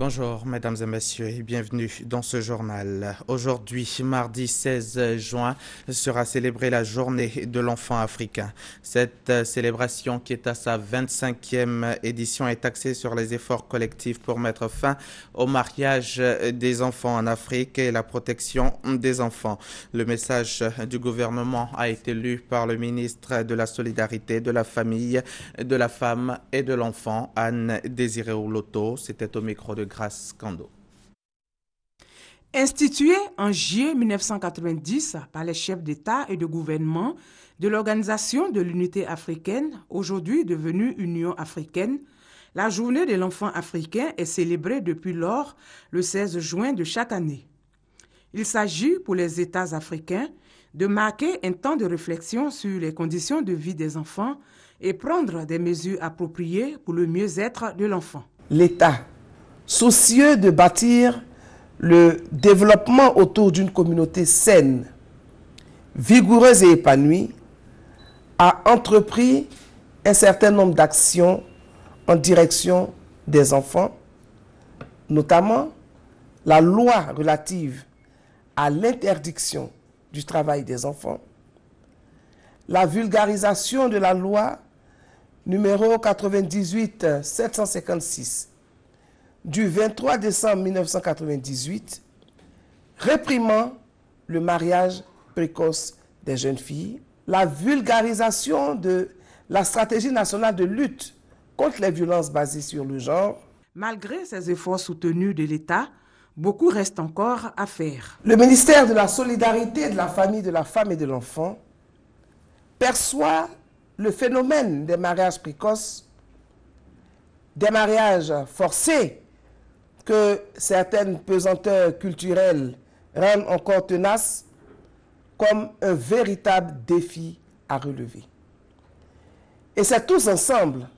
Bonjour mesdames et messieurs et bienvenue dans ce journal. Aujourd'hui, mardi 16 juin, sera célébrée la journée de l'enfant africain. Cette célébration qui est à sa 25e édition est axée sur les efforts collectifs pour mettre fin au mariage des enfants en Afrique et la protection des enfants. Le message du gouvernement a été lu par le ministre de la Solidarité, de la Famille, de la Femme et de l'Enfant, Anne Désiré Ouloto. C'était au micro de Grace Kando. Institué en juillet 1990 par les chefs d'État et de gouvernement de l'Organisation de l'Unité africaine, aujourd'hui devenue Union africaine, la journée de l'enfant africain est célébrée depuis lors le 16 juin de chaque année. Il s'agit pour les États africains de marquer un temps de réflexion sur les conditions de vie des enfants et prendre des mesures appropriées pour le mieux-être de l'enfant. L'État, soucieux de bâtir le développement autour d'une communauté saine, vigoureuse et épanouie, a entrepris un certain nombre d'actions en direction des enfants, notamment la loi relative à l'interdiction du travail des enfants, la vulgarisation de la loi numéro 98-756 du 23 décembre 1998, réprimant le mariage précoce des jeunes filles, la vulgarisation de la stratégie nationale de lutte contre les violences basées sur le genre. Malgré ces efforts soutenus de l'État, beaucoup reste encore à faire. Le ministère de la Solidarité, de la Famille, de la Femme et de l'Enfant perçoit le phénomène des mariages précoces, des mariages forcés, que certaines pesanteurs culturelles rendent encore tenaces, comme un véritable défi à relever. Et c'est tous ensemble,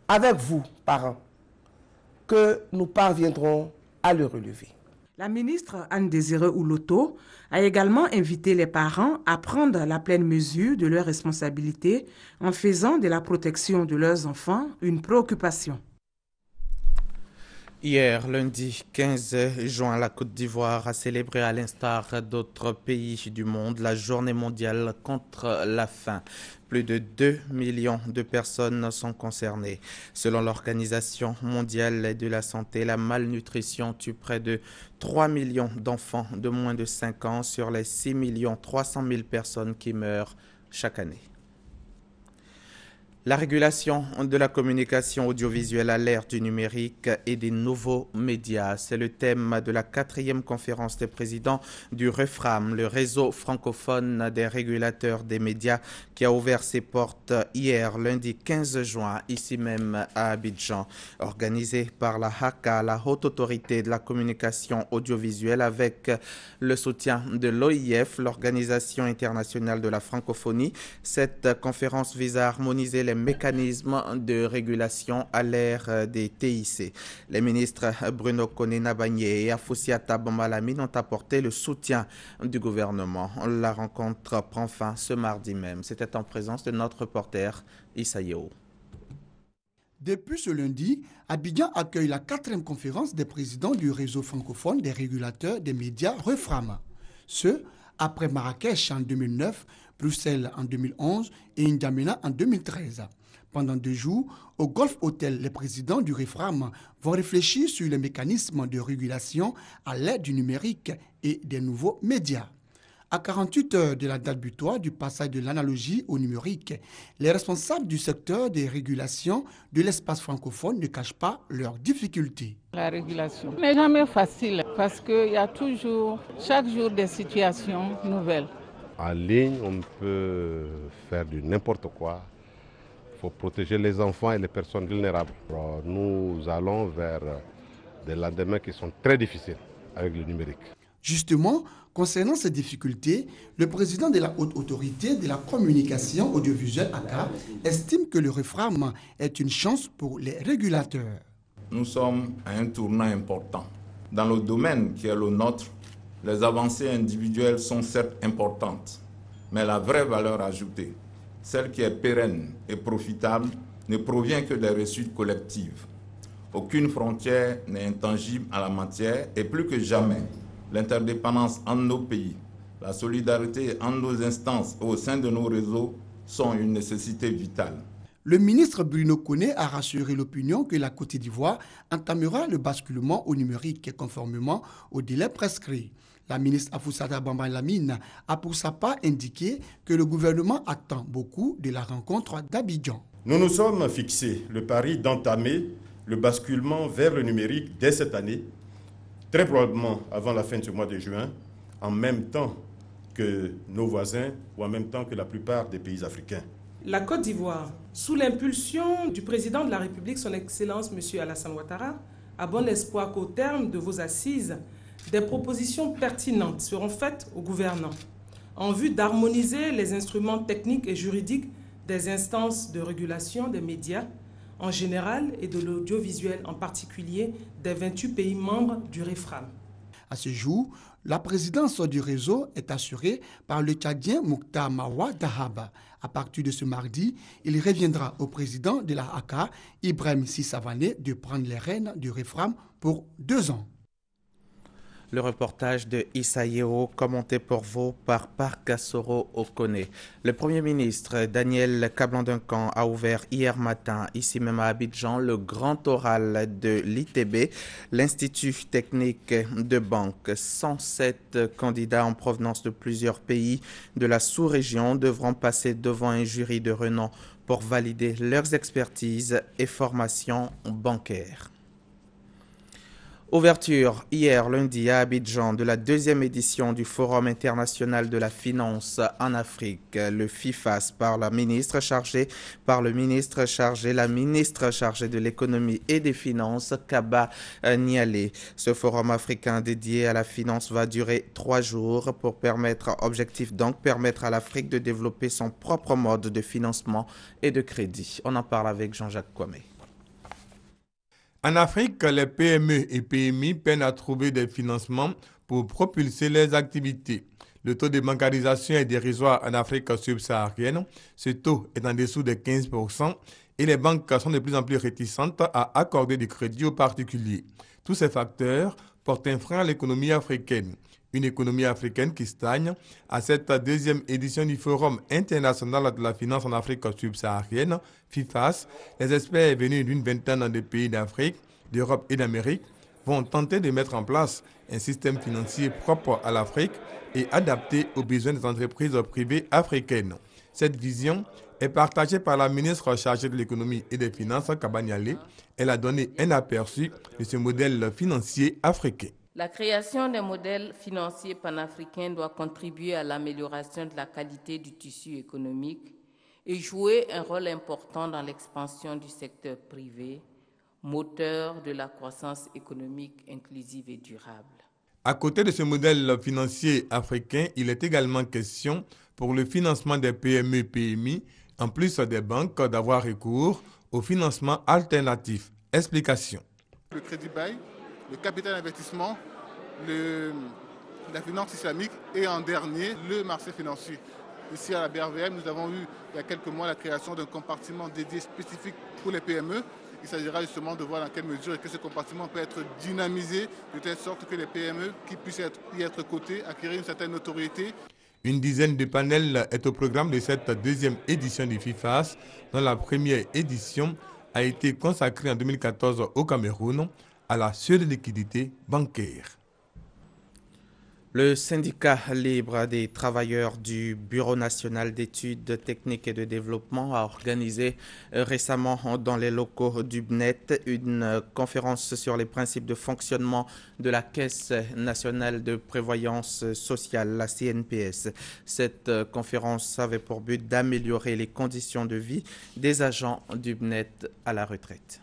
avec vous, parents, que nous parviendrons à le relever. La ministre Anne Désiré Ouloto a également invité les parents à prendre la pleine mesure de leurs responsabilités en faisant de la protection de leurs enfants une préoccupation. Hier, lundi 15 juin, la Côte d'Ivoire a célébré à l'instar d'autres pays du monde la journée mondiale contre la faim. Plus de 2 millions de personnes sont concernées. Selon l'Organisation mondiale de la santé, la malnutrition tue près de 3 millions d'enfants de moins de 5 ans sur les 6 300 000 personnes qui meurent chaque année. La régulation de la communication audiovisuelle à l'ère du numérique et des nouveaux médias, c'est le thème de la 4e conférence des présidents du REFRAM, le réseau francophone des régulateurs des médias, qui a ouvert ses portes hier, lundi 15 juin, ici même à Abidjan. Organisé par la HACA, la Haute Autorité de la Communication Audiovisuelle, avec le soutien de l'OIF, l'Organisation internationale de la francophonie. Cette conférence vise à harmoniser les mécanismes de régulation à l'ère des TIC. Les ministres Bruno Koné-Nabagné et Afoussiata Bambalamine ont apporté le soutien du gouvernement. La rencontre prend fin ce mardi même. C'était en présence de notre reporter Issa Yeo. Depuis ce lundi, Abidjan accueille la 4e conférence des présidents du réseau francophone des régulateurs des médias REFRAM. Ce, après Marrakech en 2009, Bruxelles en 2011 et N'Djamena en 2013. Pendant 2 jours, au Golf Hotel, les présidents du REFRAM vont réfléchir sur les mécanismes de régulation à l'aide du numérique et des nouveaux médias. À 48 heures de la date butoir du passage de l'analogie au numérique, les responsables du secteur des régulations de l'espace francophone ne cachent pas leurs difficultés. La régulation n'est jamais facile parce qu'il y a toujours, chaque jour, des situations nouvelles. En ligne, on peut faire du n'importe quoi. Il faut protéger les enfants et les personnes vulnérables. Alors, nous allons vers des lendemains qui sont très difficiles avec le numérique. Justement, concernant ces difficultés, le président de la Haute Autorité de la Communication Audiovisuelle ACA estime que le REFRAM est une chance pour les régulateurs. Nous sommes à un tournant important. Dans le domaine qui est le nôtre, les avancées individuelles sont certes importantes, mais la vraie valeur ajoutée, celle qui est pérenne et profitable, ne provient que des réussites collectives. Aucune frontière n'est intangible en la matière et plus que jamais, l'interdépendance entre nos pays, la solidarité entre nos instances et au sein de nos réseaux sont une nécessité vitale. Le ministre Bruno Koné a rassuré l'opinion que la Côte d'Ivoire entamera le basculement au numérique conformément au délai prescrit. La ministre Afoussata Bamba Lamine a pour sa part indiqué que le gouvernement attend beaucoup de la rencontre d'Abidjan. Nous nous sommes fixés le pari d'entamer le basculement vers le numérique dès cette année, très probablement avant la fin de ce mois de juin, en même temps que nos voisins ou en même temps que la plupart des pays africains. La Côte d'Ivoire, sous l'impulsion du président de la République, son Excellence M. Alassane Ouattara, a bon espoir qu'au terme de vos assises, des propositions pertinentes seront faites aux gouvernants en vue d'harmoniser les instruments techniques et juridiques des instances de régulation des médias en général et de l'audiovisuel en particulier des 28 pays membres du REFRAM. À ce jour, la présidence du réseau est assurée par le Tchadien Mokhtar Mawa Dahaba. À partir de ce mardi, il reviendra au président de la ACA, Ibrahim Sissavané, de prendre les rênes du REFRAM pour 2 ans. Le reportage de Issa Yeo, commenté pour vous par Parkassoro Okone. Le Premier ministre Daniel Kablan-Duncan a ouvert hier matin, ici même à Abidjan, le grand oral de l'ITB, l'Institut technique de banque. 107 candidats en provenance de plusieurs pays de la sous-région devront passer devant un jury de renom pour valider leurs expertises et formations bancaires. Ouverture hier lundi à Abidjan de la 2e édition du Forum international de la finance en Afrique, le FIFAS, par la ministre chargée de l'économie et des finances, Kaba Nialé. Ce forum africain dédié à la finance va durer 3 jours pour permettre à l'Afrique de développer son propre mode de financement et de crédit. On en parle avec Jean-Jacques Kwame. En Afrique, les PME et PMI peinent à trouver des financements pour propulser leurs activités. Le taux de bancarisation est dérisoire en Afrique subsaharienne. Ce taux est en dessous de 15% et les banques sont de plus en plus réticentes à accorder du crédit aux particuliers. Tous ces facteurs portent un frein à l'économie africaine. Une économie africaine qui stagne. À cette 2e édition du Forum international de la finance en Afrique subsaharienne, FIFAS, les experts venus d'une vingtaine de pays d'Afrique, d'Europe et d'Amérique vont tenter de mettre en place un système financier propre à l'Afrique et adapté aux besoins des entreprises privées africaines. Cette vision est partagée par la ministre chargée de l'économie et des finances, Kaba Nialé. Elle a donné un aperçu de ce modèle financier africain. La création d'un modèle financier panafricain doit contribuer à l'amélioration de la qualité du tissu économique et jouer un rôle important dans l'expansion du secteur privé, moteur de la croissance économique inclusive et durable. À côté de ce modèle financier africain, il est également question pour le financement des PME-PMI, en plus des banques, d'avoir recours au financement alternatif. Explication. Le crédit bail, le capital investissement, la finance islamique et en dernier, le marché financier. Ici à la BRVM, nous avons eu il y a quelques mois la création d'un compartiment dédié spécifique pour les PME. Il s'agira justement de voir dans quelle mesure ce compartiment peut être dynamisé de telle sorte que les PME qui puissent y être cotées acquérir une certaine notoriété. Une dizaine de panels est au programme de cette 2e édition du FIFAS, dont la première édition a été consacrée en 2014 au Cameroun à la surliquidité bancaire. Le syndicat libre des travailleurs du Bureau national d'études techniques et de développement a organisé récemment dans les locaux du BNET une conférence sur les principes de fonctionnement de la Caisse nationale de prévoyance sociale, la CNPS. Cette conférence avait pour but d'améliorer les conditions de vie des agents du BNET à la retraite.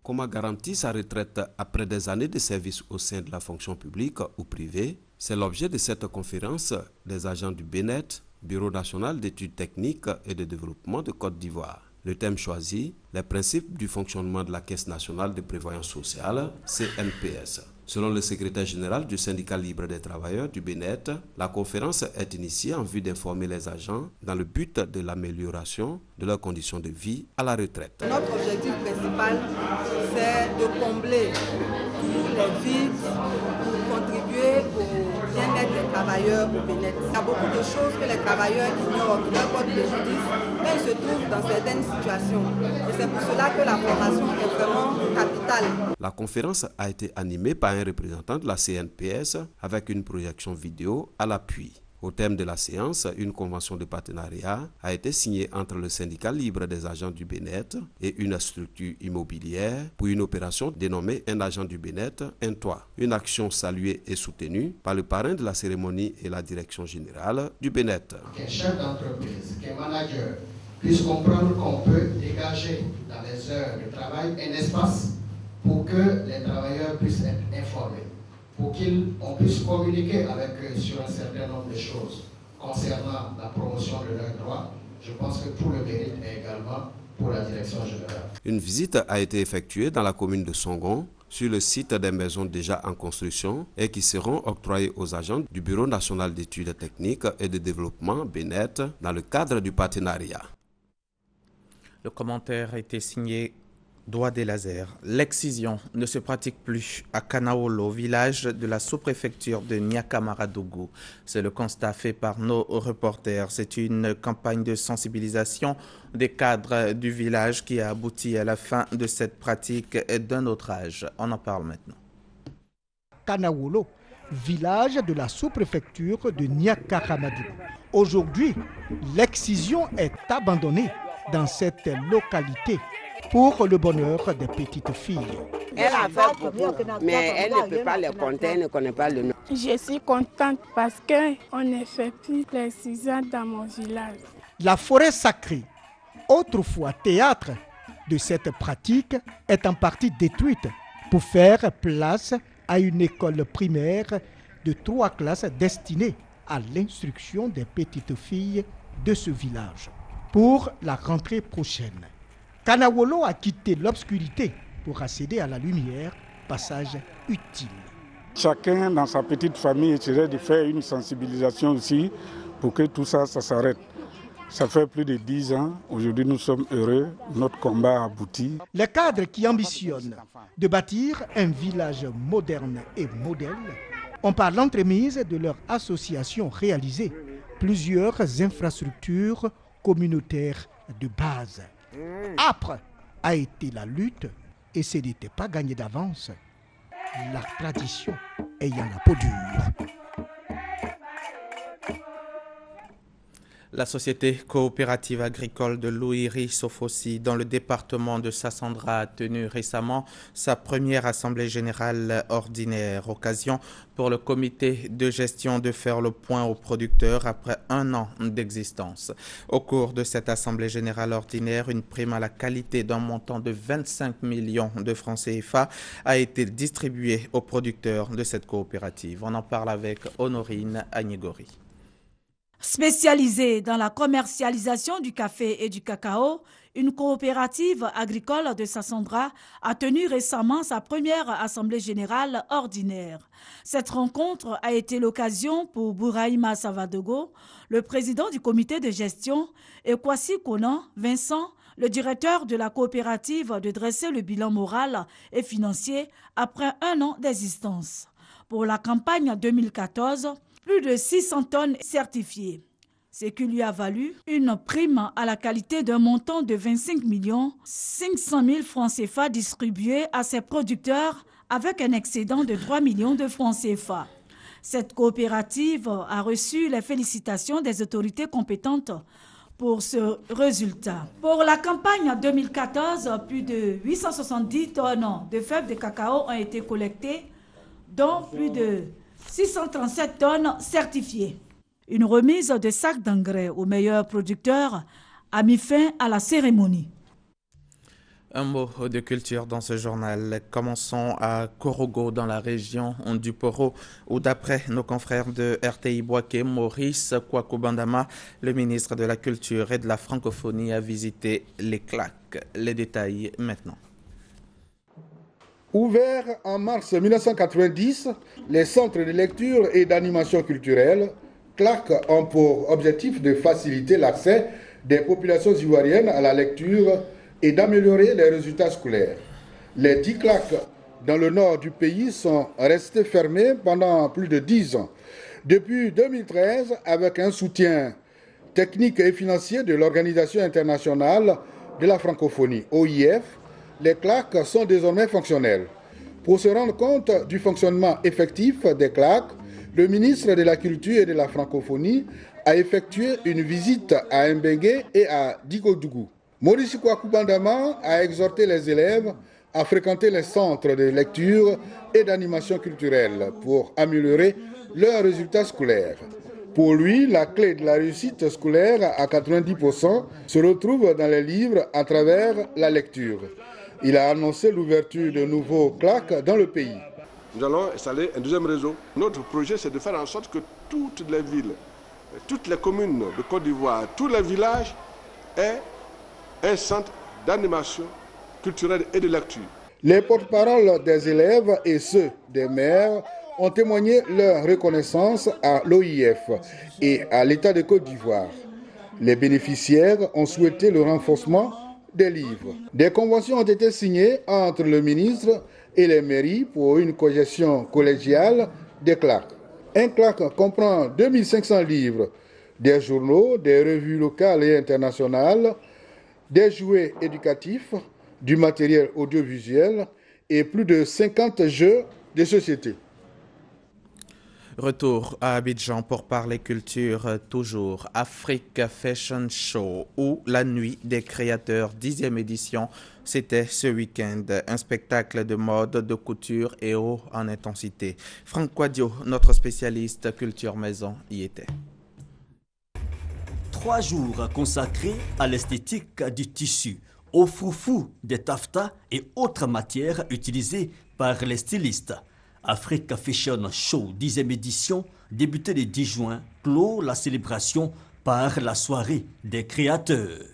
Comment garantir sa retraite après des années de service au sein de la fonction publique ou privée? C'est l'objet de cette conférence des agents du BNET, Bureau national d'études techniques et de développement de Côte d'Ivoire. Le thème choisi, les principes du fonctionnement de la Caisse nationale de prévoyance sociale, CNPS. Selon le secrétaire général du syndicat libre des travailleurs du BNET, la conférence est initiée en vue d'informer les agents dans le but de l'amélioration de leurs conditions de vie à la retraite. Notre objectif principal, c'est de combler tous les vides pour contribuer au bien-être des travailleurs au Bénin. Il y a beaucoup de choses que les travailleurs ignorent, qui leur portent préjudice, mais ils se trouvent dans certaines situations. Et c'est pour cela que la formation est vraiment capitale. La conférence a été animée par un représentant de la CNPS avec une projection vidéo à l'appui. Au terme de la séance, une convention de partenariat a été signée entre le syndicat libre des agents du BNET et une structure immobilière pour une opération dénommée Un agent du BNET, un toit. Une action saluée et soutenue par le parrain de la cérémonie et la direction générale du BNET. Qu'un chef d'entreprise, qu'un manager puisse comprendre qu'on peut dégager dans les heures de travail un espace pour que les travailleurs puissent être informés, pour qu'on puisse communiquer avec eux sur un certain nombre de choses concernant la promotion de leurs droits. Je pense que tout le mérite est également pour la direction générale. Une visite a été effectuée dans la commune de Songon, sur le site des maisons déjà en construction et qui seront octroyées aux agents du Bureau national d'études techniques et de développement BNET dans le cadre du partenariat. Le commentaire a été signé Doigt des lasers. L'excision ne se pratique plus à Kanaolo, village de la sous-préfecture de Niakamaradougou. C'est le constat fait par nos reporters. C'est une campagne de sensibilisation des cadres du village qui a abouti à la fin de cette pratique d'un autre âge. On en parle maintenant. Kanaolo, village de la sous-préfecture de Niakamaradougou. Aujourd'hui, l'excision est abandonnée dans cette localité pour le bonheur des petites filles. Elle a fait pour vous, mais elle ne peut pas les compter, elle ne connaît pas le nom. Je suis contente parce qu'on ne fait plus l'excision dans mon village. La forêt sacrée, autrefois théâtre de cette pratique, est en partie détruite pour faire place à une école primaire de 3 classes destinée à l'instruction des petites filles de ce village. Pour la rentrée prochaine, Kanaolo a quitté l'obscurité pour accéder à la lumière, passage utile. Chacun dans sa petite famille essaierait de faire une sensibilisation aussi pour que tout ça s'arrête. Ça fait plus de 10 ans, aujourd'hui nous sommes heureux, notre combat a abouti. Les cadres qui ambitionnent de bâtir un village moderne et modèle ont par l'entremise de leur association réalisé plusieurs infrastructures communautaires de base. Âpre a été la lutte et ce n'était pas gagné d'avance, la tradition ayant la peau dure. La société coopérative agricole de Louiri Sofosi dans le département de Sassandra a tenu récemment sa première assemblée générale ordinaire. Occasion pour le comité de gestion de faire le point aux producteurs après 1 an d'existence. Au cours de cette assemblée générale ordinaire, une prime à la qualité d'un montant de 25 millions de francs CFA a été distribuée aux producteurs de cette coopérative. On en parle avec Honorine Agnégori. Spécialisée dans la commercialisation du café et du cacao, une coopérative agricole de Sassandra a tenu récemment sa première assemblée générale ordinaire. Cette rencontre a été l'occasion pour Bouraïma Savadogo, le président du comité de gestion, et Kwasi Konan Vincent, le directeur de la coopérative, de dresser le bilan moral et financier après 1 an d'existence. Pour la campagne 2014, plus de 600 tonnes certifiées, ce qui lui a valu une prime à la qualité d'un montant de 25 500 000 francs CFA distribués à ses producteurs avec un excédent de 3 millions de francs CFA. Cette coopérative a reçu les félicitations des autorités compétentes pour ce résultat. Pour la campagne 2014, plus de 870 tonnes de fèves de cacao ont été collectées, dont plus de 637 tonnes certifiées. Une remise de sacs d'engrais aux meilleurs producteurs a mis fin à la cérémonie. Un mot de culture dans ce journal. Commençons à Korogo, dans la région du Poro, où d'après nos confrères de RTI Boaké, Maurice Kwakubandama, le ministre de la Culture et de la Francophonie, a visité les CLAC. Les détails maintenant. Ouverts en mars 1990, les centres de lecture et d'animation culturelle, CLAC, ont pour objectif de faciliter l'accès des populations ivoiriennes à la lecture et d'améliorer les résultats scolaires. Les 10 claques dans le nord du pays sont restées fermées pendant plus de 10 ans. Depuis 2013, avec un soutien technique et financier de l'Organisation internationale de la francophonie, OIF, les claques sont désormais fonctionnelles. Pour se rendre compte du fonctionnement effectif des claques, le ministre de la Culture et de la Francophonie a effectué une visite à Mbengue et à Dikodougou. Maurice Kouakou Bandama a exhorté les élèves à fréquenter les centres de lecture et d'animation culturelle pour améliorer leurs résultats scolaires. Pour lui, la clé de la réussite scolaire à 90% se retrouve dans les livres à travers la lecture. Il a annoncé l'ouverture de nouveaux claques dans le pays. Nous allons installer un deuxième réseau. Notre projet, c'est de faire en sorte que toutes les villes, toutes les communes de Côte d'Ivoire, tous les villages aient un centre d'animation culturelle et de lecture. Les porte-paroles des élèves et ceux des maires ont témoigné leur reconnaissance à l'OIF et à l'État de Côte d'Ivoire. Les bénéficiaires ont souhaité le renforcement des livres. Des conventions ont été signées entre le ministre et les mairies pour une cogestion collégiale des claques. Un claque comprend 2500 livres, des journaux, des revues locales et internationales, des jouets éducatifs, du matériel audiovisuel et plus de 50 jeux de société. Retour à Abidjan pour parler culture, toujours Africa Fashion Show ou la nuit des créateurs, 10e édition. C'était ce week-end, un spectacle de mode, de couture et haut en intensité. Franck Quadio, notre spécialiste culture maison, y était. 3 jours consacrés à l'esthétique du tissu, au foufou des taffetas et autres matières utilisées par les stylistes. Africa Fashion Show 10e édition, débutée le 10 juin, clôt la célébration par la soirée des créateurs.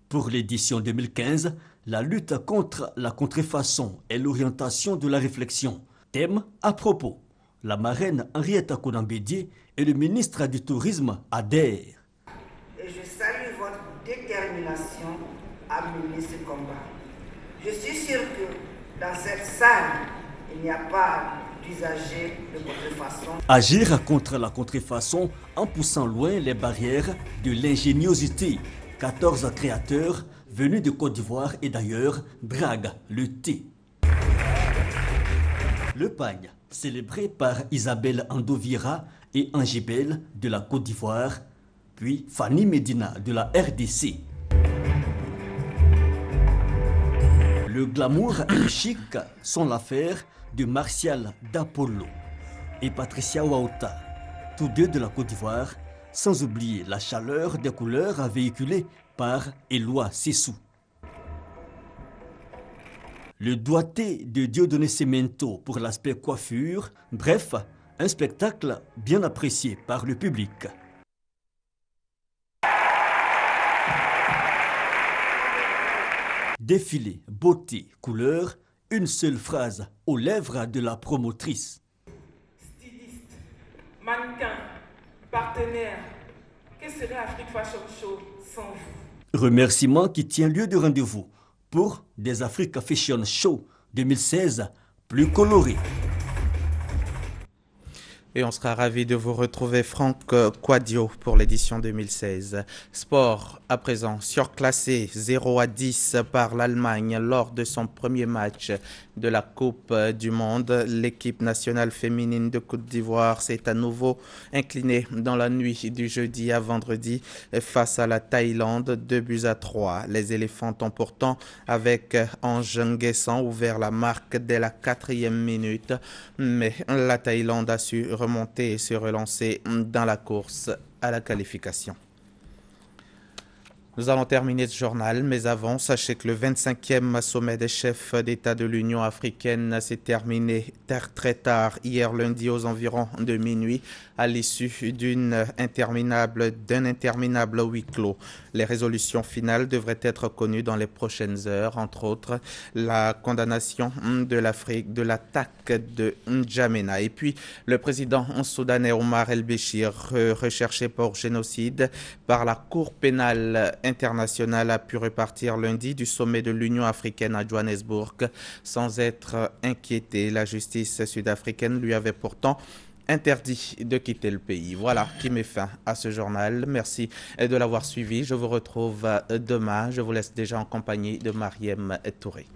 Pour l'édition 2015, la lutte contre la contrefaçon et l'orientation de la réflexion. Thème à propos. La marraine Henrietta Konambédié et le ministre du Tourisme adhèrent. Et je salue votre détermination à mener ce combat. Je suis sûr que dans cette salle, il n'y a pas d'usagers de contrefaçon. Agir contre la contrefaçon en poussant loin les barrières de l'ingéniosité. 14 créateurs venus de Côte d'Ivoire et d'ailleurs draguent le thé. Le pagne, célébré par Isabelle Andovira et Angibel de la Côte d'Ivoire, puis Fanny Medina de la RDC. Le glamour et le chic sont l'affaire de Martial D'Apollo et Patricia Waouta, tous deux de la Côte d'Ivoire, sans oublier la chaleur des couleurs véhiculées par Éloi Sessou. Le doigté de Dieudonné Cemento pour l'aspect coiffure, bref, un spectacle bien apprécié par le public. Défilé, beauté, couleur, une seule phrase aux lèvres de la promotrice. Styliste, mannequin, partenaire, que serait Africa Fashion Show sans vous? Remerciement qui tient lieu de rendez-vous pour des Africa Fashion Show 2016 plus colorés. Et on sera ravis de vous retrouver, Franck Quadio, pour l'édition 2016. Sport, à présent, surclassé 0-10 par l'Allemagne lors de son premier match de la Coupe du Monde. L'équipe nationale féminine de Côte d'Ivoire s'est à nouveau inclinée dans la nuit du jeudi à vendredi face à la Thaïlande, 2-3. Les éléphants ont pourtant, avec Ange Nguessan, ouvert la marque dès la 4e minute. Mais la Thaïlande a su remonter et se relancer dans la course à la qualification. Nous allons terminer ce journal, mais avant, sachez que le 25e sommet des chefs d'État de l'Union africaine s'est terminé très tard hier lundi aux environs de minuit à l'issue d'un interminable huis clos. Les résolutions finales devraient être connues dans les prochaines heures, entre autres la condamnation de l'attaque de N'Djamena. Et puis le président soudanais Omar El-Béchir, recherché pour génocide par la Cour pénale international a pu repartir lundi du sommet de l'Union africaine à Johannesburg sans être inquiété. La justice sud-africaine lui avait pourtant interdit de quitter le pays. Voilà qui met fin à ce journal. Merci de l'avoir suivi. Je vous retrouve demain. Je vous laisse déjà en compagnie de Mariem Touré.